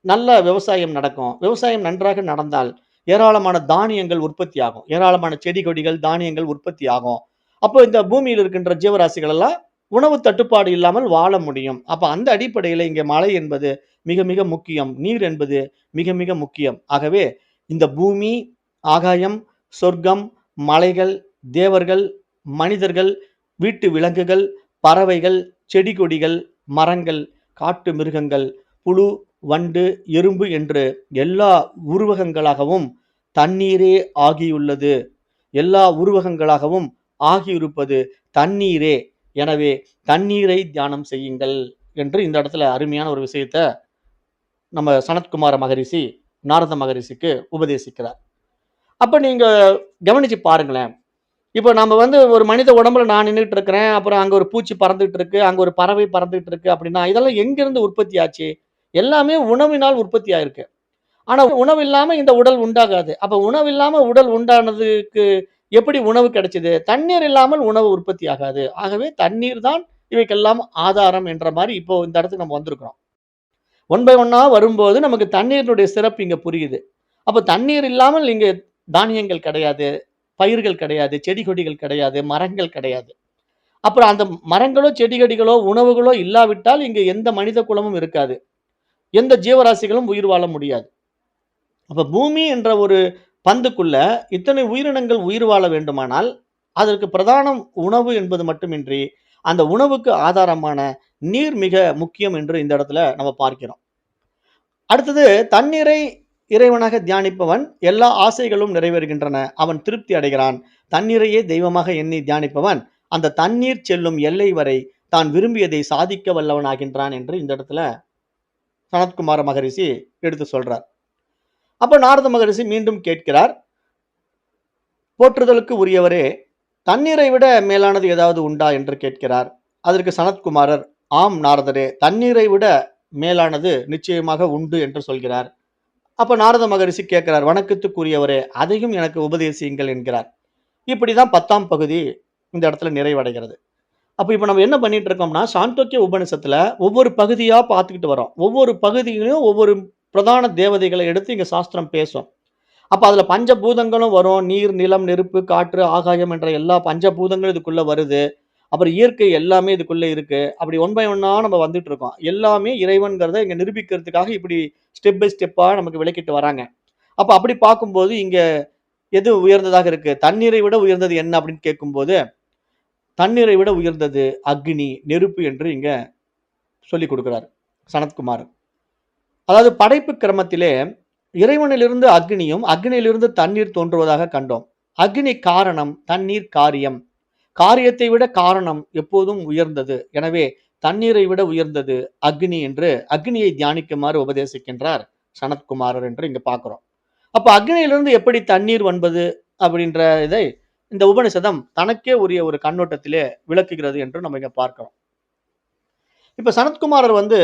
நல்ல விவசாயம் நடக்கும். விவசாயம் நன்றாக நடந்தால், ஏராளமான தானியங்கள் உற்பத்தி ஆகும். ஏராளமான செடி கொடிகள், தானியங்கள் உற்பத்தி ஆகும். அப்போ இந்த பூமியில் இருக்கின்ற ஜீவராசிகள் எல்லாம் உணவு தட்டுப்பாடு இல்லாமல் வாழ முடியும். அப்ப அந்த அடிப்படையில இங்கே மழை என்பது மிக மிக முக்கியம். நீர் என்பது மிக மிக முக்கியம். ஆகவே இந்த பூமி, ஆகாயம், சொர்க்கம், மலைகள், தேவர்கள், மனிதர்கள், வீட்டு விலங்குகள், பறவைகள், செடி கொடிகள், மரங்கள், காட்டு மிருகங்கள், புழு, வண்டு, எறும்பு என்று எல்லா உருவகங்களாகவும் தண்ணீரே ஆகியுள்ளது. எல்லா உருவகங்களாகவும் ஆகியிருப்பது தண்ணீரே. எனவே தண்ணீரை தியானம் செய்யுங்கள் என்று இந்த இடத்துல அருமையான ஒரு விஷயத்த நம்ம சனத்குமார மகரிஷி நாரத மகரிஷிக்கு உபதேசிக்கிறார். அப்ப நீங்க கவனிச்சு பாருங்களேன். இப்ப நம்ம வந்து ஒரு மனித உடம்புல நான் நின்னுட்டு இருக்கிறேன். அப்புறம் அங்க ஒரு பூச்சி பறந்துட்டு இருக்கு. அங்க ஒரு பறவை பறந்துட்டு இருக்கு அப்படின்னா, இதெல்லாம் எங்கிருந்து உற்பத்தி ஆச்சு? எல்லாமே உணவினால் உற்பத்தி ஆயிருக்கு. ஆனா உணவு இல்லாம இந்த உடல் உண்டாகாது. அப்ப உணவு இல்லாம உடல் உண்டானதுக்கு எப்படி உணவு கிடைச்சது? தண்ணீர் இல்லாமல் உணவு உற்பத்தி ஆகாது. ஆகவே தண்ணீர் தான் இவைக்கெல்லாம் ஆதாரம் என்ற மாரி இப்போ இந்த இடத்துக்கு நம்ம வந்திருக்கிறோம். ஒன் பை ஒன்னா வரும்போது நமக்கு தண்ணீரினுடைய சிறப்பு இங்க புரியுது. அப்ப தண்ணீர் இல்லாமல் இங்க தானியங்கள் கிடையாது, பயிர்கள் கிடையாது, செடி கொடிகள் கிடையாது, மரங்கள் கிடையாது. அப்புறம் அந்த மரங்களோ, செடி கொடிகளோ, உணவுகளோ இல்லாவிட்டால் இங்க எந்த மனித குலமும் இருக்காது. எந்த ஜீவராசிகளும் உயிர் வாழ முடியாது. அப்ப பூமி என்ற ஒரு பந்துக்குள்ள இத்தனை உயிரினங்கள் உயிர் வாழ வேண்டுமானால், அதற்கு பிரதானம் உணவு என்பது மட்டுமின்றி, அந்த உணவுக்கு ஆதாரமான நீர் மிக முக்கியம் என்று இந்த இடத்துல நம்ம பார்க்கிறோம். அடுத்தது தண்ணீரை இறைவனாக தியானிப்பவன் எல்லா ஆசைகளும் நிறைவேறுகின்றன. அவன் திருப்தி அடைகிறான். தண்ணீரையே தெய்வமாக எண்ணி தியானிப்பவன், அந்த தண்ணீர் செல்லும் எல்லை வரை தான் விரும்பியதை சாதிக்க வல்லவனாகின்றான் என்று இந்த இடத்துல சனத்குமார மகரிஷி எடுத்து சொல்றார். அப்ப நாரத மகரிஷி மீண்டும் கேட்கிறார், போற்றுதலுக்கு உரியவரே, தண்ணீரை விட மேலானது ஏதாவது உண்டா என்று கேட்கிறார். அதற்கு சனத்குமாரர், ஆம் நாரதரே, தண்ணீரை விட மேலானது நிச்சயமாக உண்டு என்று சொல்கிறார். அப்ப நாரத மகரிஷி கேட்கிறார், "வணக்கத்துக்குரியவரே, அதையும் எனக்கு உபதேசியுங்கள்" என்கிறார். இப்படிதான் 10ஆம் பகுதி இந்த இடத்துல நிறைவடைகிறது. அப்ப இப்ப நம்ம என்ன பண்ணிட்டு இருக்கோம்னா, சாந்தோக்கிய உபநிஷத்துல ஒவ்வொரு பகுதியா பார்த்துக்கிட்டு வரோம். ஒவ்வொரு பகுதியிலும் ஒவ்வொரு பிரதான தேவதைகள எடுத்து இங்க சாஸ்திரம் பேசும். அப்ப அதுல பஞ்சபூதங்களும் வரும். நீர், நிலம், நெருப்பு, காற்று, ஆகாயம் என்ற எல்லா பஞ்சபூதங்களும் இதுக்குள்ள வருது. அப்புறம் இயற்கை எல்லாமே இதுக்குள்ள இருக்கு. அப்படி ஒன் பை ஒன்னா நம்ம வந்துட்டு இருக்கோம். எல்லாமே இறைவன்கிறத இங்க நிரூபிக்கிறதுக்காக இப்படி ஸ்டெப் பை ஸ்டெப்பா நமக்கு விளக்கிட்டு வராங்க. அப்ப அப்படி பார்க்கும்போது இங்க எது உயர்ந்ததாக இருக்கு? தண்ணீரை விட உயர்ந்தது என்ன அப்படின்னு கேட்கும்போது, தண்ணீரை விட உயர்ந்தது அக்னி, நெருப்பு என்று இங்க சொல்லிக் குடுக்கிறார் சனத்குமார். அதாவது படைப்பு கிரமத்திலே இறைவனிலிருந்து அக்னியும், அக்னியிலிருந்து தண்ணீர் தோன்றுவதாக கண்டோம். அக்னி காரணம், தண்ணீர் காரியம். காரியத்தை விட காரணம் எப்போதும் உயர்ந்தது. எனவே தண்ணீரை விட உயர்ந்தது அக்னி என்று அக்னியை தியானிக்குமாறு உபதேசிக்கின்றார் சனத்குமாரர் என்று இங்க பார்க்கிறோம். அப்ப அக்னியிலிருந்து எப்படி தண்ணீர் வந்தது அப்படின்ற இதை இந்த உபநிஷதம் தனக்கே உரிய ஒரு கண்ணோட்டத்திலே விளக்குகிறது என்று நம்ம இங்க பார்க்கிறோம். இப்ப சனத்குமாரர் வந்து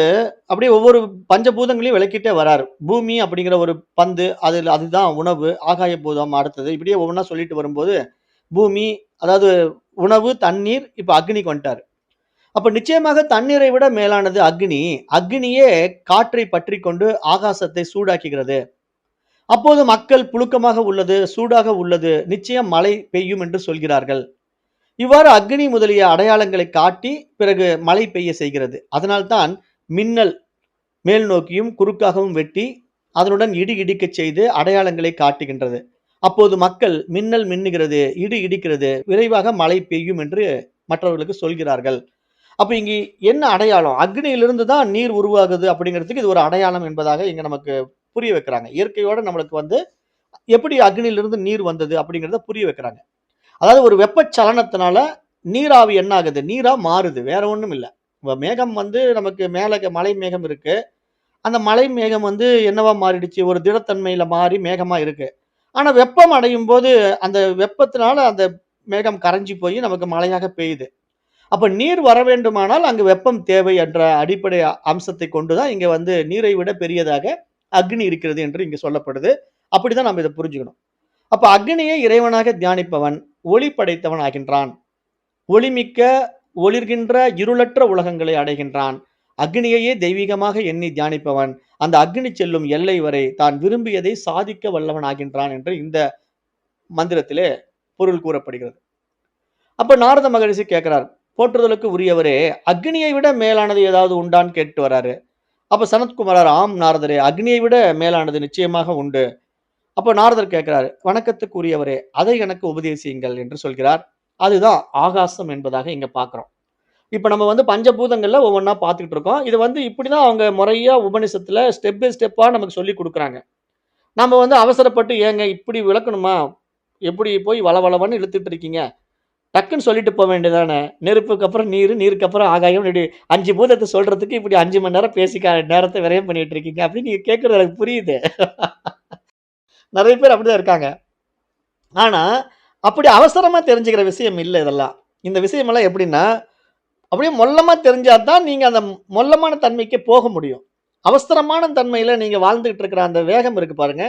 அப்படியே ஒவ்வொரு பஞ்சபூதங்களையும் விளக்கிட்டே வராரு. பூமி அப்படிங்கிற ஒரு பந்து, அதுல அதுதான் உணவு, ஆகாய பூதம் அடுத்தது. இப்படியே ஒவ்வொன்னா சொல்லிட்டு வரும்போது, பூமி அதாவது உணவு, தண்ணீர், இப்ப அக்னிக்கு வந்துட்டாரு. அப்ப நிச்சயமாக தண்ணீரை விட மேலானது அக்னி. அக்னியே காற்றை பற்றிக்கொண்டு ஆகாசத்தை சூடாக்குகிறது. அப்போது மக்கள் புழுக்கமாக உள்ளது, சூடாக உள்ளது, நிச்சயம் மழை பெய்யும் என்று சொல்கிறார்கள். இவ்வாறு அக்னி முதலிய அடையாளங்களை காட்டி பிறகு மழை பெய்ய செய்கிறது. அதனால்தான் மின்னல் மேல் நோக்கியும் குறுக்காகவும் வெட்டி அதனுடன் இடி இடிக்கச் செய்து அடையாளங்களை காட்டுகின்றது. அப்போது மக்கள் மின்னல் மின்னுகிறது, இடி இடிக்கிறது, விரைவாக மழை பெய்யும் என்று மற்றவர்களுக்கு சொல்கிறார்கள். அப்ப இங்கு என்ன அடையாளம்? அக்னியிலிருந்து தான் நீர் உருவாகுது அப்படிங்கிறதுக்கு இது ஒரு அடையாளம் என்பதாக இங்க நமக்கு புரிய வைக்கிறாங்க. இயற்கையோட நம்மளுக்கு வந்து எப்படி அக்னியிலிருந்து நீர் வந்தது அப்படிங்கிறத புரிய வைக்கிறாங்க. அதாவது ஒரு வெப்பச்சலனத்தினால நீராவி என்ன ஆகுது? நீரா மாறுது. வேற ஒண்ணும் இல்ல. மேகம் வந்து நமக்கு மேல மழை மேகம் இருக்கு. அந்த மழை மேகம் வந்து என்னவா மாறிடுச்சு? ஒரு திடத்தன்மையில மாறி மேகமா இருக்கு. ஆனா வெப்பம் அடையும்போது அந்த வெப்பத்தினால அந்த மேகம் கரைஞ்சு போய் நமக்கு மழையாக பெய்யுது. அப்ப நீர் வர வேண்டுமானால் அங்கு வெப்பம் தேவை என்ற அடிப்படை அம்சத்தை கொண்டு தான் இங்க வந்து நீரை விட பெரியதாக அக்னி இருக்கிறது என்று இங்க சொல்லப்படுது. அப்படிதான் நம்ம இத புரிஞ்சுக்கணும். அப்ப அக்னியை இறைவனாக தியானிப்பவன் ஒளி படைத்தவன் ஆகின்றான். ஒளிமிக்க ஒளிர்கின்ற இருளற்ற உலகங்களை அடைகின்றான். அக்னியையே தெய்வீகமாக எண்ணி தியானிப்பவன் அந்த அக்னி செல்லும் எல்லை வரை தான் விரும்பியதை சாதிக்க வல்லவன் ஆகின்றான் என்று இந்த மந்திரத்திலே பொருள் கூறப்படுகிறது. அப்ப நாரத மகரிஷி கேட்கிறார், போற்றுதலுக்கு உரியவரே, அக்னியை விட மேலானது ஏதாவது உண்டான்னு கேட்டு வராரு. அப்ப சனத்குமாரர், ஆம் நாரதரே, அக்னியை விட மேலானது நிச்சயமாக உண்டு. அப்ப நாரதர் கேட்கிறாரு, வணக்கத்துக்கு உரியவரே, அதை எனக்கு உபதேசியுங்கள் என்று சொல்கிறார். அதுதான் ஆகாசம் என்பதாக இங்க பார்க்கிறோம். இப்ப நம்ம வந்து பஞ்சபூதங்கள்ல ஒவ்வொன்னா பார்த்துக்கிட்டு இருக்கோம். இது வந்து இப்படிதான் அவங்க முறையா உபநிஷத்துல ஸ்டெப் பை ஸ்டெப்பா நமக்கு சொல்லிக் குடுக்குறாங்க. நம்ம வந்து அவசரப்பட்டு ஏங்க இப்படி விளக்கணுமா? எப்படி போய் வளவளவன்னு இழுத்துட்டு இருக்கீங்க? டக்குன்னு சொல்லிட்டு போ வேண்டியதானே. நெருப்புக்கு அப்புறம் நீரு, நீருக்கு அப்புறம் ஆகாயம் இப்படி 5 பூதத்த சொல்றதுக்கு இப்படி 5 மணி நேரம் பேசி நேரத்த விரயம் பண்ணிட்டு இருக்கீங்க அப்படின்னு நீங்க கேட்கறது எனக்கு புரியுது. நெறைய பேர் அப்படிதான் இருக்காங்க. ஆனா, அப்படி அவசரமா தெரிஞ்சுக்கிற விஷயம் இல்ல இதெல்லாம். இந்த விஷயமெல்லாம் எப்படின்னா, அப்படியே மொல்லமா தெரிஞ்சா தான் நீங்க அந்த மொல்லமான தன்மைக்கு போக முடியும். அவசரமான தன்மையில நீங்க வாழ்ந்துகிட்டு இருக்கிற அந்த வேகம் இருக்கு பாருங்க,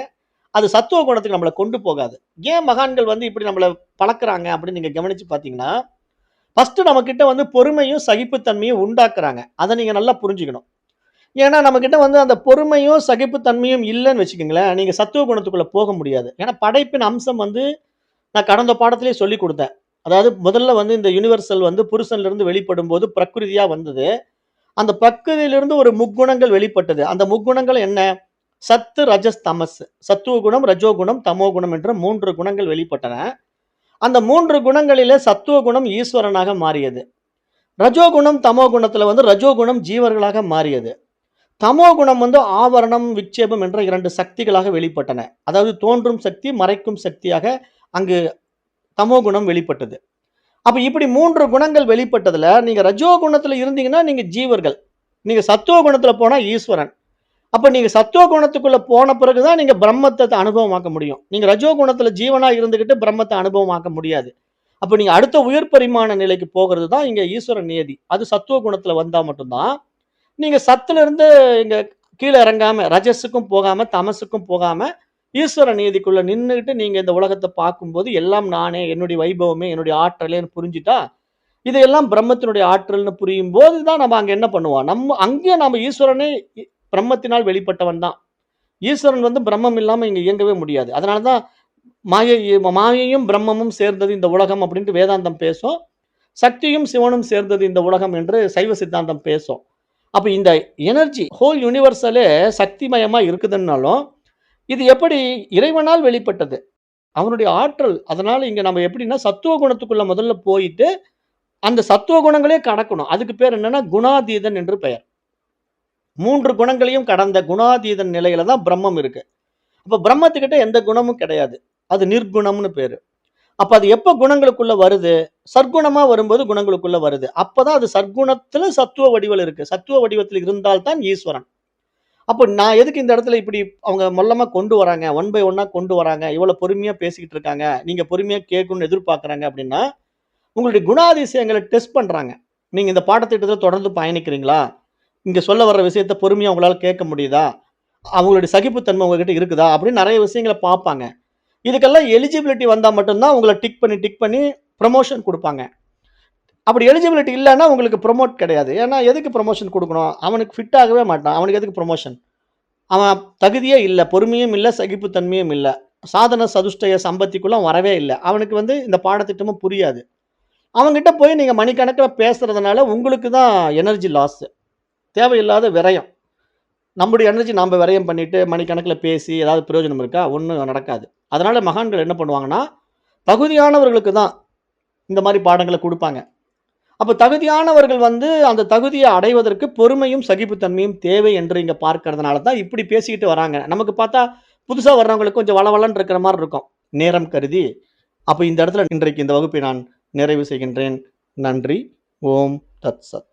அது சத்துவ குணத்துக்கு நம்மள கொண்டு போகாது. ஏன் மகான்கள் வந்து இப்படி நம்மள பழக்குறாங்க அப்படின்னு நீங்க கவனிச்சு பார்த்தீங்கன்னா, ஃபர்ஸ்ட்டு நம்மகிட்ட வந்து பொறுமையும், சகிப்புத்தன்மையும் உண்டாக்குறாங்க. அத நீங்க நல்லா புரிஞ்சுக்கணும். ஏன்னா நம்மகிட்ட வந்து அந்த பொறுமையும், சகிப்புத்தன்மையும் இல்லன்னு வச்சுக்கங்களேன், நீங்க சத்துவ குணத்துக்குள்ள போக முடியாது. ஏன்னா படைப்பின் அம்சம் வந்து நான் கடந்த பாடத்திலேயே சொல்லிக் குடுத்தேன். அதாவது முதல்ல வந்து இந்த யுனிவர்சல் வந்து புருஷன்லிருந்து வெளிப்படும்போது பிரகிருதியா வந்தது. அந்த பிரகிருதியிலிருந்து ஒரு முக்குணங்கள் வெளிப்பட்டது. அந்த முக்குணங்கள் என்ன? சத்து, ரஜஸ், தமஸ். சத்துவ குணம், ரஜோ குணம், தமோ குணம் என்ற 3 குணங்கள் வெளிப்பட்டன. அந்த 3 குணங்களிலே சத்துவ குணம் ஈஸ்வரனாக மாறியது. ரஜோ குணம், தமோ குணத்துல வந்து ரஜோ குணம் ஜீவர்களாக மாறியது. தமோ குணம் வந்து ஆவரணம், விட்சேபம் என்ற 2 சக்திகளாக வெளிப்பட்டன. அதாவது தோன்றும் சக்தி, மறைக்கும் சக்தியாக அங்கு தமோ குணம் வெளிப்பட்டது. அப்ப இப்படி 3 குணங்கள் வெளிப்பட்டதுல, நீங்க ரஜோ குணத்துல இருந்தீங்கன்னா நீங்க ஜீவர்கள். நீங்க சத்துவ குணத்துல போனா ஈஸ்வரன். அப்ப நீங்க சத்துவ குணத்துக்குள்ள போன பிறகு தான் நீங்க பிரம்மத்த அனுபவமாக்க முடியும். நீங்க ரஜோ குணத்துல ஜீவனா இருந்துகிட்டு பிரம்மத்த அனுபவமாக்க முடியாது. அப்ப நீங்க அடுத்த உயர் பரிமாண நிலைக்கு போகிறது தான் இங்க ஈஸ்வர நியதி. அது சத்துவ குணத்துல வந்தா மட்டும் தான், நீங்க சத்துலருந்து இங்க கீழ இறங்காம, ரஜஸுக்கும் போகாம, தமசுக்கும் போகாம, ஈஸ்வர நீதிக்குள்ள நின்னுகிட்டு நீங்க இந்த உலகத்த பார்க்கும்போது, எல்லாம் நானே, என்னுடைய வைபவமே, என்னுடைய ஆற்றலேன்னு புரிஞ்சுட்டா, இதையெல்லாம் பிரம்மத்தினுடைய ஆற்றல்னு புரியும்போது தான் நம்ம அங்க என்ன பண்ணுவோம்? அங்கேயும் நம்ம ஈஸ்வரனே இ பிரம்மத்தினால் வெளிப்பட்டவன் தான். ஈஸ்வரன் வந்து பிரம்மம் இல்லாம இங்க இயங்கவே முடியாது. அதனால தான் மாயையும் பிரம்மமும் சேர்ந்தது இந்த உலகம் அப்படின்ட்டு வேதாந்தம் பேசும். சக்தியும் சிவனும் சேர்ந்தது இந்த உலகம் என்று சைவ சித்தாந்தம் பேசும். அப்ப இந்த எனர்ஜி ஹோல் யுனிவர்சலே சக்திமயமா இருக்குதுன்னாலும், இது எப்படி இறைவனால் வெளிப்பட்டது. அவனுடைய ஆற்றல். அதனால இங்க நம்ம எப்படின்னா, சத்துவ குணத்துக்குள்ள முதல்ல போயிட்டு, அந்த சத்துவ குணங்களே கடக்கணும். அதுக்கு பேர் என்னன்னா, குணாதீதன் என்று பெயர். 3 குணங்களையும் கடந்த குணாதீதன் நிலையில தான் பிரம்மம் இருக்கு. அப்ப பிரம்மத்துக்கிட்ட எந்த குணமும் கிடையாது. அது நிர்குணம்னு பேரு. அப்ப அது எப்ப குணங்களுக்குள்ள வருது? சற்குணமா வரும்போது குணங்களுக்குள்ள வருது. அப்பதான் அது சற்குணத்துல சத்துவ வடிவல் இருக்கு. சத்துவ வடிவத்தில் இருந்தால் தான் ஈஸ்வரன். அப்போ நான் எதுக்கு இந்த இடத்துல இப்படி அவங்க மொல்லமா கொண்டு வராங்க. ஒன் பை ஒன்னா கொண்டு வராங்க. இவ்வளவு பொறுமையா பேசிக்கிட்டு இருக்காங்க. நீங்க பொறுமையா கேட்கணும்னு எதிர்பார்க்குறாங்க அப்படின்னா, உங்களுடைய குணாதிசயங்கள டெஸ்ட் பண்றாங்க. நீங்க இந்த பாடத்திட்டத்துல தொடர்ந்து பயணிக்கிறீங்களா? இங்க சொல்ல வர்ற விஷயத்த பொறுமையா உங்களால கேட்க முடியுதா? அவங்களுடைய சகிப்புத்தன்மை உங்ககிட்ட இருக்குதா? அப்படின்னு நெறைய விஷயங்கள பார்ப்பாங்க. இதுக்கெல்லாம் எலிஜிபிலிட்டி வந்தா மட்டும் தான் உங்கள டிக் பண்ணி புரமோஷன் குடுப்பாங்க. அப்படி எலிஜிபிலிட்டி இல்லன்னா உங்களுக்கு புரமோட் கிடையாது. ஏன்னா எதுக்கு புரமோஷன் குடுக்கணும்? அவனுக்கு ஃபிட் ஆகவே மாட்டான். அவனுக்கு எதுக்கு புரமோஷன்? அவன் தகுதியே இல்ல. பொறுமையும் இல்ல, சகிப்புத்தன்மையும் இல்ல. சாதன சதுஷ்டய சம்பத்திக்குள்ள அவன் வரவே இல்ல. அவனுக்கு வந்து இந்த பாடத்திட்டமும் புரியாது. அவன்கிட்ட போய் நீங்க மணிக்கணக்குல பேசுறதுனால உங்களுக்கு தான் எனர்ஜி லாஸ். தேவையில்லாத விரயம். நம்முடைய எனர்ஜி நாம விரயம் பண்ணிட்டு மணிக்கணக்குல பேசி ஏதாவது பிரயோஜனம் இருக்கா? ஒண்ணும் நடக்காது. அதனால மகான்கள் என்ன பண்ணுவாங்கன்னா, தகுதியானவர்களுக்கு தான் இந்த மாரி பாடங்கள குடுப்பாங்க. அப்ப தகுதியானவர்கள் வந்து அந்த தகுதிய அடைவதற்கு பொறுமையும், சகிப்புத்தன்மையும் தேவை என்று இங்க பார்க்கிறதுனால தான் இப்படி பேசிக்கிட்டு வராங்க. நமக்கு பார்த்தா புதுசா வர்றவங்களுக்கு கொஞ்சம் வளவளன்னு இருக்கிற மாரி இருக்கும். நேரம் கருதி. அப்ப இந்த இடத்துல இன்றைக்கு இந்த வகுப்பை நான் நிறைவு செய்கின்றேன். நன்றி. ஓம் தத் சத்.